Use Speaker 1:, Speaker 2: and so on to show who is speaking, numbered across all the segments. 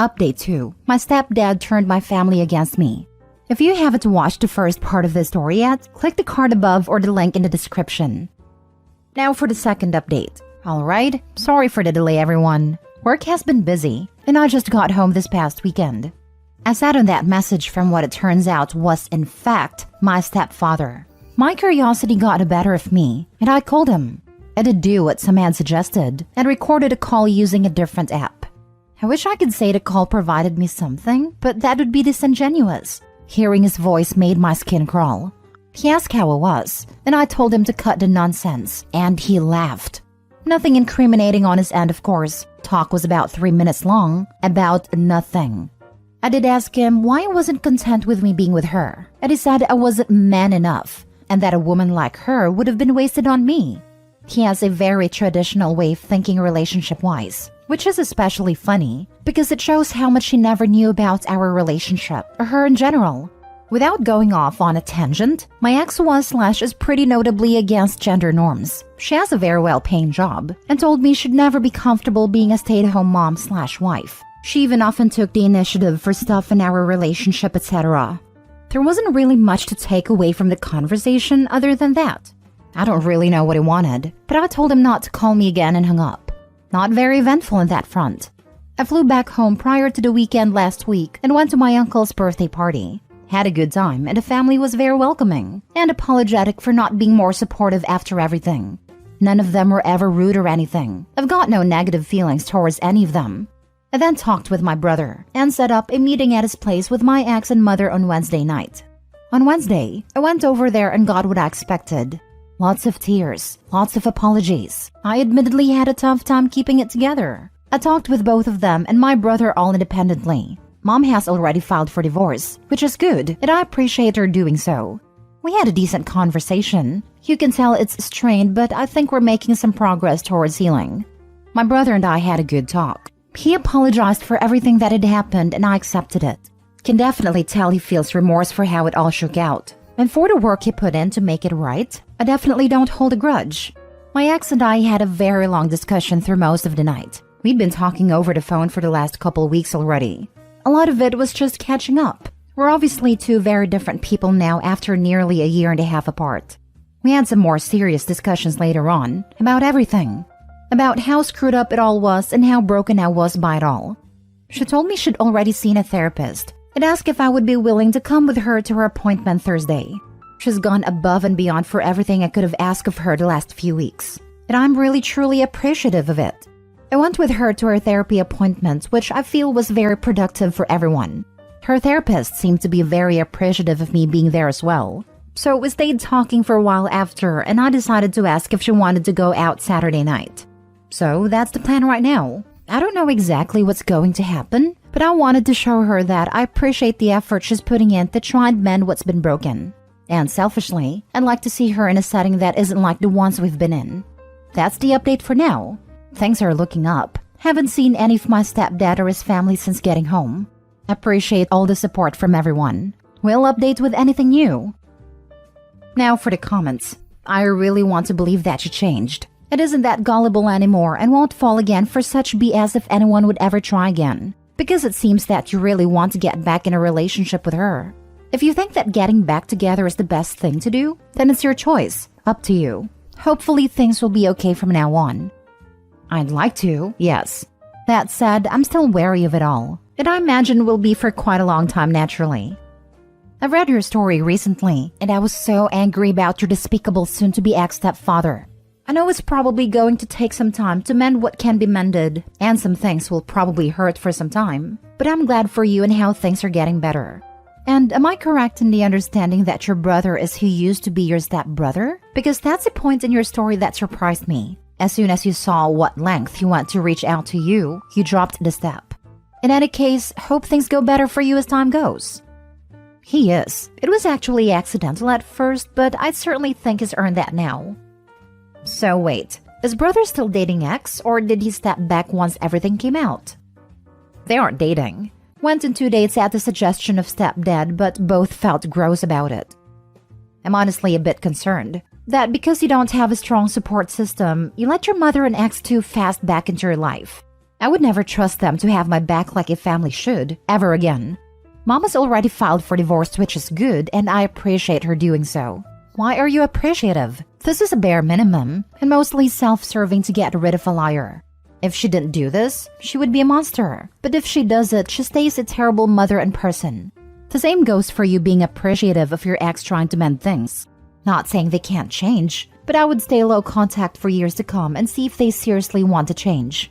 Speaker 1: Update 2. My stepdad turned my family against me. If you haven't watched the first part of this story yet, click the card above or the link in the description. Now for the second update. Alright, sorry for the delay everyone. Work has been busy, and I just got home this past weekend. I sat on that message from what it turns out was, in fact, my stepfather. My curiosity got the better of me, and I called him. I did do what some had suggested, and recorded a call using a different app. I wish I could say the call provided me something, but that would be disingenuous. Hearing his voice made my skin crawl. He asked how I was, and I told him to cut the nonsense, and he laughed. Nothing incriminating on his end, of course. Talk was about 3 minutes long, about nothing. I did ask him why he wasn't content with me being with her, and he said I wasn't man enough, and that a woman like her would have been wasted on me. He has a very traditional way of thinking relationship-wise, which is especially funny because it shows how much he never knew about our relationship, or her in general. Without going off on a tangent, my ex was/is pretty notably against gender norms. She has a very well-paying job and told me she'd never be comfortable being a stay-at-home mom/wife. She even often took the initiative for stuff in our relationship, etc. There wasn't really much to take away from the conversation other than that. I don't really know what he wanted, but I told him not to call me again and hung up. Not very eventful on that front. I flew back home prior to the weekend last week and went to my uncle's birthday party. Had a good time, and the family was very welcoming and apologetic for not being more supportive after everything. None of them were ever rude or anything. I've got no negative feelings towards any of them. I then talked with my brother and set up a meeting at his place with my ex and mother on Wednesday night. On Wednesday, I went over there and got what I expected. Lots of tears, lots of apologies. I admittedly had a tough time keeping it together. I talked with both of them and my brother all independently. Mom has already filed for divorce, which is good, and I appreciate her doing so. We had a decent conversation. You can tell it's strained, but I think we're making some progress towards healing. My brother and I had a good talk. He apologized for everything that had happened, and I accepted it. Can definitely tell he feels remorse for how it all shook out. And for the work he put in to make it right, I definitely don't hold a grudge. My ex and I had a very long discussion through most of the night. We'd been talking over the phone for the last couple weeks already. A lot of it was just catching up. We're obviously two very different people now after nearly a year and a half apart. We had some more serious discussions later on about everything. About how screwed up it all was and how broken I was by it all. She told me she'd already seen a therapist and asked if I would be willing to come with her to her appointment Thursday. She's gone above and beyond for everything I could have asked of her the last few weeks, and I'm really truly appreciative of it. I went with her to her therapy appointment, which I feel was very productive for everyone. Her therapist seemed to be very appreciative of me being there as well. So we stayed talking for a while after, and I decided to ask if she wanted to go out Saturday night. So that's the plan right now. I don't know exactly what's going to happen, but I wanted to show her that I appreciate the effort she's putting in to try and mend what's been broken. And selfishly, I'd like to see her in a setting that isn't like the ones we've been in. That's the update for now. Things are looking up. Haven't seen any of my stepdad or his family since getting home. Appreciate all the support from everyone. We'll update with anything new. Now for the comments. I really want to believe that she changed. It isn't that gullible anymore and won't fall again for such BS if anyone would ever try again. Because it seems that you really want to get back in a relationship with her. If you think that getting back together is the best thing to do, then it's your choice. Up to you. Hopefully things will be okay from now on. I'd like to, yes. That said, I'm still wary of it all. And I imagine will be for quite a long time naturally. I read your story recently, and I was so angry about your despicable soon-to-be ex-stepfather. I know it's probably going to take some time to mend what can be mended, and some things will probably hurt for some time, but I'm glad for you and how things are getting better. And am I correct in the understanding that your brother is who used to be your stepbrother? Because that's a point in your story that surprised me. As soon as you saw what length he went to reach out to you, you dropped the step. In any case, hope things go better for you as time goes. He is. It was actually accidental at first, but I certainly think he's earned that now. So wait, is brother still dating ex, or did he step back once everything came out? They aren't dating. Went on 2 dates at the suggestion of stepdad, but both felt gross about it. I'm honestly a bit concerned that because you don't have a strong support system, you let your mother and ex too fast back into your life. I would never trust them to have my back like a family should, ever again. Mom has already filed for divorce, which is good, and I appreciate her doing so. Why are you appreciative? This is a bare minimum, and mostly self-serving to get rid of a liar. If she didn't do this, she would be a monster. But if she does it, she stays a terrible mother and person. The same goes for you being appreciative of your ex trying to mend things. Not saying they can't change, but I would stay low contact for years to come and see if they seriously want to change.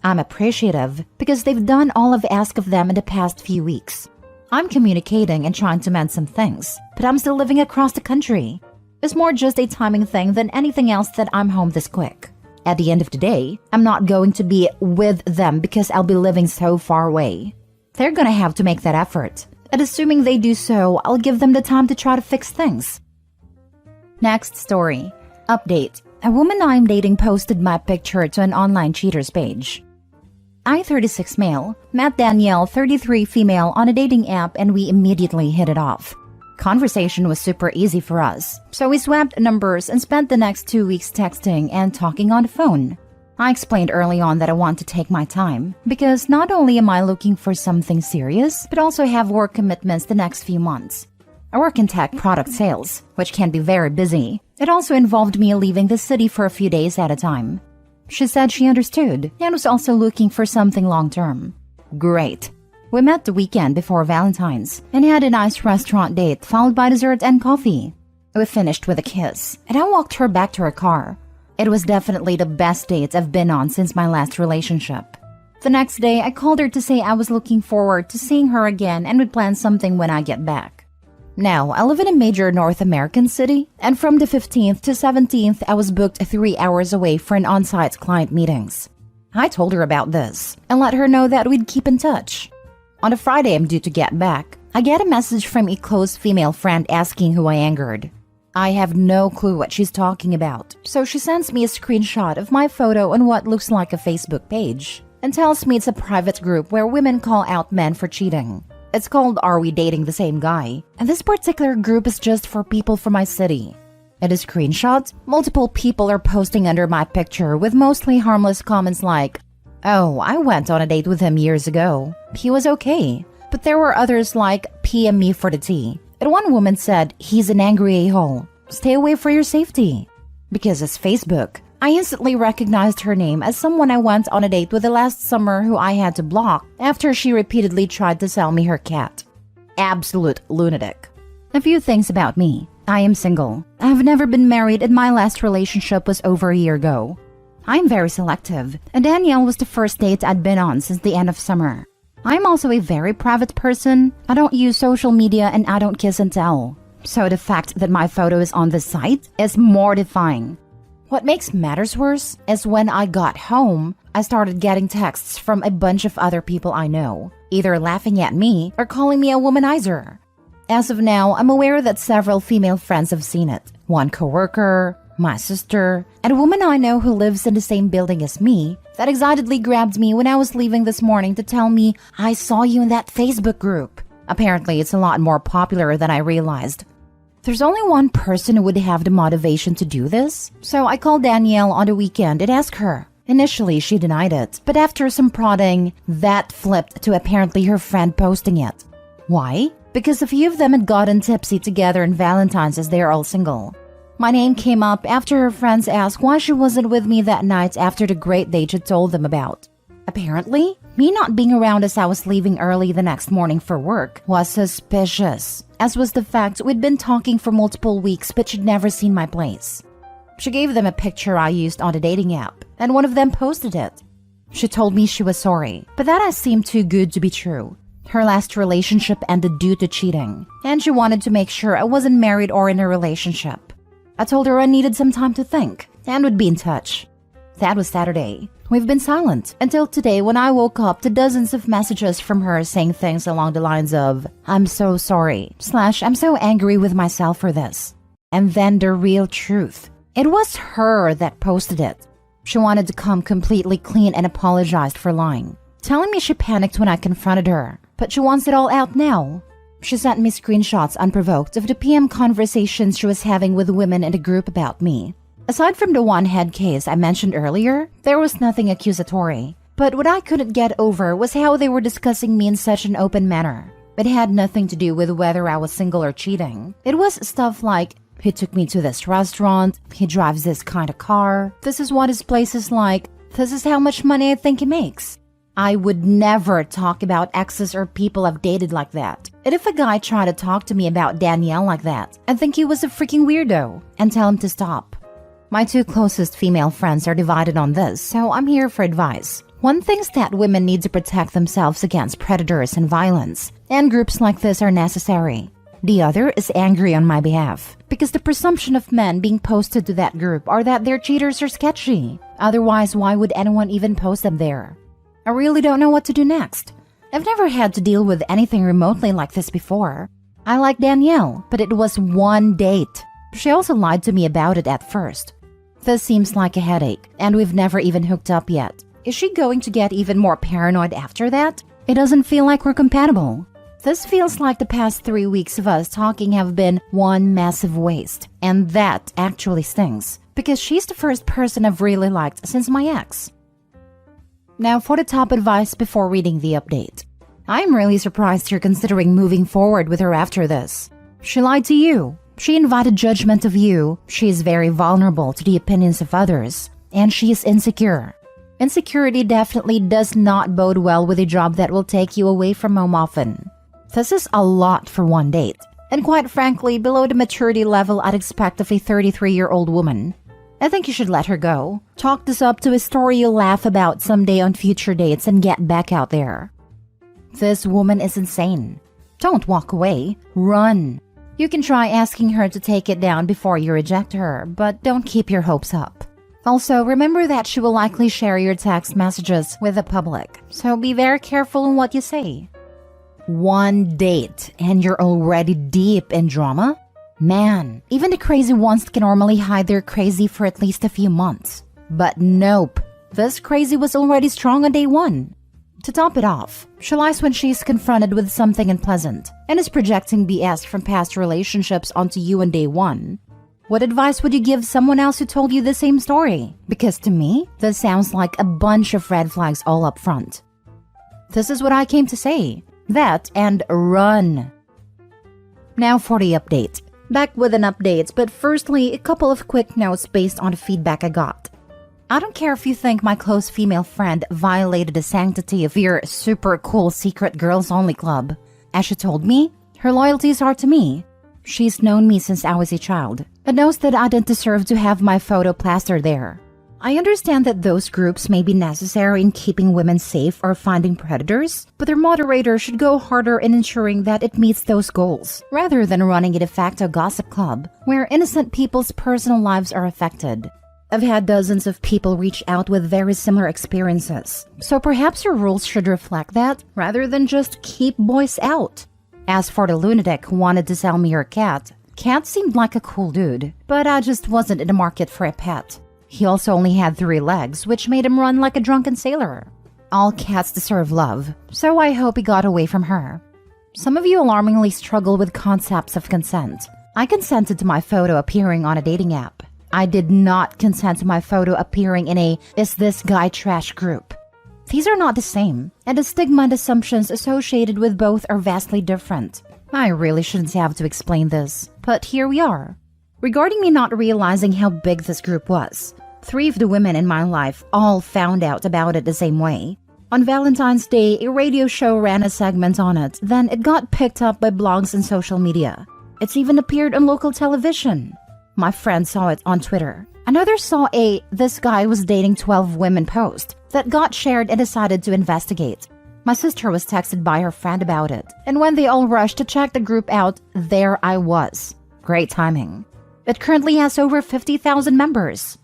Speaker 1: I'm appreciative because they've done all I've asked of them in the past few weeks. I'm communicating and trying to mend some things, but I'm still living across the country. It's more just a timing thing than anything else that I'm home this quick. At the end of the day, I'm not going to be with them because I'll be living so far away. They're gonna have to make that effort, and assuming they do so, I'll give them the time to try to fix things. Next story. Update. A woman I'm dating posted my picture to an online cheaters page. I, 36 male, met Danielle, 33 female, on a dating app and we immediately hit it off. Conversation was super easy for us, so we swapped numbers and spent the next 2 weeks texting and talking on the phone. I explained early on that I want to take my time, because not only am I looking for something serious, but also have work commitments the next few months. I work in tech product sales, which can be very busy. It also involved me leaving the city for a few days at a time. She said she understood and was also looking for something long-term. Great. We met the weekend before Valentine's and had a nice restaurant date followed by dessert and coffee. We finished with a kiss, and I walked her back to her car. It was definitely the best date I've been on since my last relationship. The next day, I called her to say I was looking forward to seeing her again and would plan something when I get back. Now, I live in a major North American city, and from the 15th to 17th, I was booked 3 hours away for an on-site client meetings. I told her about this and let her know that we'd keep in touch. On a Friday I'm due to get back, I get a message from a close female friend asking who I angered. I have no clue what she's talking about, so she sends me a screenshot of my photo on what looks like a Facebook page and tells me it's a private group where women call out men for cheating. It's called Are We Dating the Same Guy? And this particular group is just for people from my city. In a screenshot, multiple people are posting under my picture with mostly harmless comments like, "Oh, I went on a date with him years ago. He was okay." But there were others like, "PM me for the tea." And one woman said, "He's an angry a-hole. Stay away for your safety." Because it's Facebook, I instantly recognized her name as someone I went on a date with the last summer who I had to block after she repeatedly tried to sell me her cat. Absolute lunatic. A few things about me. I am single. I've never been married and my last relationship was over a year ago. I'm very selective, and Danielle was the first date I'd been on since the end of summer. I'm also a very private person. I don't use social media and I don't kiss and tell. So the fact that my photo is on this site is mortifying. What makes matters worse is when I got home, I started getting texts from a bunch of other people I know, either laughing at me or calling me a womanizer. As of now, I'm aware that several female friends have seen it. One coworker, my sister, and a woman I know who lives in the same building as me that excitedly grabbed me when I was leaving this morning to tell me, "I saw you in that Facebook group." Apparently, it's a lot more popular than I realized. There's only one person who would have the motivation to do this, so I called Danielle on the weekend and asked her. Initially, she denied it, but after some prodding, that flipped to apparently her friend posting it. Why? Because a few of them had gotten tipsy together on Valentine's as they are all single. My name came up after her friends asked why she wasn't with me that night after the great date she'd told them about. Apparently, me not being around as I was leaving early the next morning for work was suspicious, as was the fact we'd been talking for multiple weeks but she'd never seen my place. She gave them a picture I used on the dating app, and one of them posted it. She told me she was sorry, but that seemed too good to be true. Her last relationship ended due to cheating, and she wanted to make sure I wasn't married or in a relationship. I told her I needed some time to think, and would be in touch. That was Saturday. We've been silent until today when I woke up to dozens of messages from her saying things along the lines of, "I'm so sorry," / "I'm so angry with myself for this." And then the real truth. It was her that posted it. She wanted to come completely clean and apologized for lying, telling me she panicked when I confronted her, but she wants it all out now. She sent me screenshots unprovoked of the PM conversations she was having with women in the group about me. Aside from the one head case I mentioned earlier, there was nothing accusatory. But what I couldn't get over was how they were discussing me in such an open manner. It had nothing to do with whether I was single or cheating. It was stuff like, he took me to this restaurant, he drives this kind of car, this is what his place is like, this is how much money I think he makes. I would never talk about exes or people I've dated like that. And if a guy tried to talk to me about Danielle like that, I'd think he was a freaking weirdo and tell him to stop. My two closest female friends are divided on this, so I'm here for advice. One thinks that women need to protect themselves against predators and violence, and groups like this are necessary. The other is angry on my behalf, because the presumption of men being posted to that group are that they're cheaters or sketchy. Otherwise, why would anyone even post them there? I really don't know what to do next. I've never had to deal with anything remotely like this before. I like Danielle, but it was one date. She also lied to me about it at first. This seems like a headache, and we've never even hooked up yet. Is she going to get even more paranoid after that? It doesn't feel like we're compatible. This feels like the past 3 weeks of us talking have been one massive waste, and that actually stings, because she's the first person I've really liked since my ex. Now for the top advice before reading the update. I'm really surprised you're considering moving forward with her after this. She lied to you. She invited judgment of you. She is very vulnerable to the opinions of others. And she is insecure. Insecurity definitely does not bode well with a job that will take you away from home often. This is a lot for one date. And quite frankly, below the maturity level I'd expect of a 33-year-old woman. I think you should let her go. Chalk this up to a story you'll laugh about someday on future dates and get back out there. This woman is insane. Don't walk away. Run. You can try asking her to take it down before you reject her, but don't keep your hopes up. Also, remember that she will likely share your text messages with the public, so be very careful in what you say. One date and you're already deep in drama? Man, even the crazy ones can normally hide their crazy for at least a few months. But nope, this crazy was already strong on day one. To top it off, she lies when she's confronted with something unpleasant and is projecting BS from past relationships onto you on day one. What advice would you give someone else who told you the same story? Because to me, this sounds like a bunch of red flags all up front. This is what I came to say. That and run. Now for the update. Back with an update, but firstly, a couple of quick notes based on the feedback I got. I don't care if you think my close female friend violated the sanctity of your super cool secret girls only club. As she told me, her loyalties are to me. She's known me since I was a child, and knows that I didn't deserve to have my photo plastered there. I understand that those groups may be necessary in keeping women safe or finding predators, but their moderator should go harder in ensuring that it meets those goals, rather than running a de facto gossip club, where innocent people's personal lives are affected. I've had dozens of people reach out with very similar experiences, so perhaps your rules should reflect that, rather than just keep boys out. As for the lunatic who wanted to sell me her cat, Cat seemed like a cool dude, but I just wasn't in the market for a pet. He also only had 3 legs, which made him run like a drunken sailor. All cats deserve love, so I hope he got away from her. Some of you alarmingly struggle with concepts of consent. I consented to my photo appearing on a dating app. I did not consent to my photo appearing in a "is this guy trash" group. These are not the same, and the stigma and assumptions associated with both are vastly different. I really shouldn't have to explain this, but here we are. Regarding me not realizing how big this group was, 3 of the women in my life all found out about it the same way. On Valentine's Day, a radio show ran a segment on it, then it got picked up by blogs and social media. It's even appeared on local television. My friend saw it on Twitter. Another saw a "this guy was dating 12 women" post that got shared and decided to investigate. My sister was texted by her friend about it, and when they all rushed to check the group out, there I was. Great timing. It currently has over 50,000 members.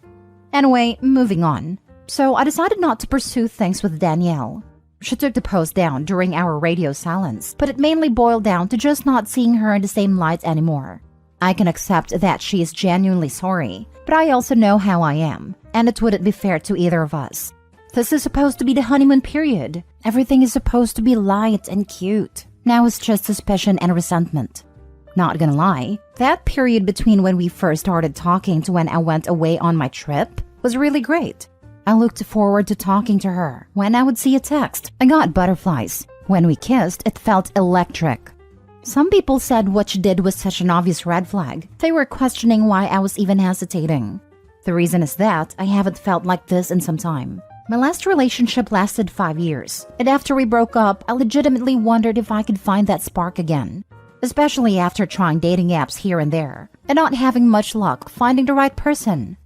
Speaker 1: Anyway, moving on. So I decided not to pursue things with Danielle. She took the post down during our radio silence, but it mainly boiled down to just not seeing her in the same light anymore. I can accept that she is genuinely sorry, but I also know how I am, and it wouldn't be fair to either of us. This is supposed to be the honeymoon period. Everything is supposed to be light and cute. Now it's just suspicion and resentment. Not gonna lie, that period between when we first started talking to when I went away on my trip was really great. I looked forward to talking to her. When I would see a text, I got butterflies. When we kissed, it felt electric. Some people said what she did was such an obvious red flag. They were questioning why I was even hesitating. The reason is that I haven't felt like this in some time. My last relationship lasted 5 years, and after we broke up, I legitimately wondered if I could find that spark again. Especially after trying dating apps here and there, and not having much luck finding the right person.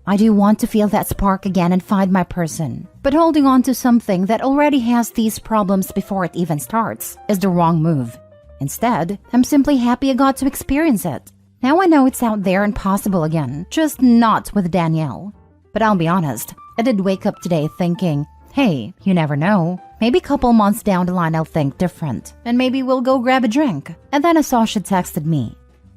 Speaker 1: I do want to feel that spark again and find my person, but holding on to something that already has these problems before it even starts is the wrong move. Instead, I'm simply happy I got to experience it. Now I know it's out there and possible again, just not with Danielle. But I'll be honest, I did wake up today thinking, hey, you never know. Maybe a couple months down the line I'll think different, and maybe we'll go grab a drink. And then I saw she texted me.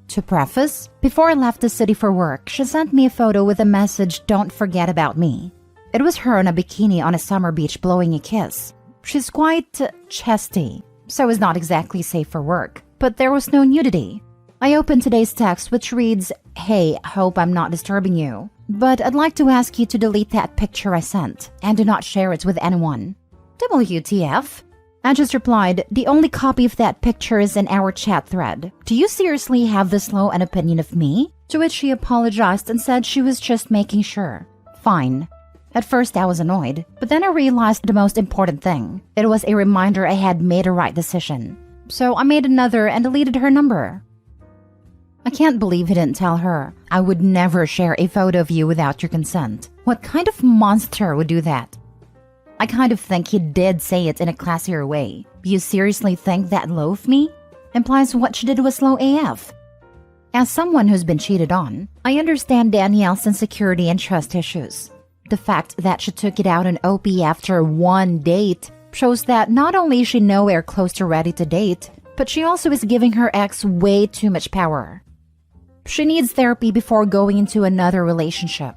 Speaker 1: To preface, before I left the city for work, she sent me a photo with a message, "Don't forget about me." It was her in a bikini on a summer beach blowing a kiss. She's quite chesty, so is not exactly safe for work, but there was no nudity. I opened today's text, which reads, "Hey, hope I'm not disturbing you, but I'd like to ask you to delete that picture I sent and do not share it with anyone." WTF? I just replied, "The only copy of that picture is in our chat thread. Do you seriously have this low an opinion of me?" To which she apologized and said she was just making sure. Fine. At first I was annoyed, but then I realized the most important thing. It was a reminder I had made a right decision. So I made another and deleted her number. I can't believe he didn't tell her. I would never share a photo of you without your consent. What kind of monster would do that? I kind of think he did say it in a classier way. You seriously think that low of me? Implies what she did was low AF. As someone who's been cheated on, I understand Danielle's insecurity and trust issues. The fact that she took it out on OP after one date shows that not only is she nowhere close to ready to date, but she also is giving her ex way too much power. She needs therapy before going into another relationship.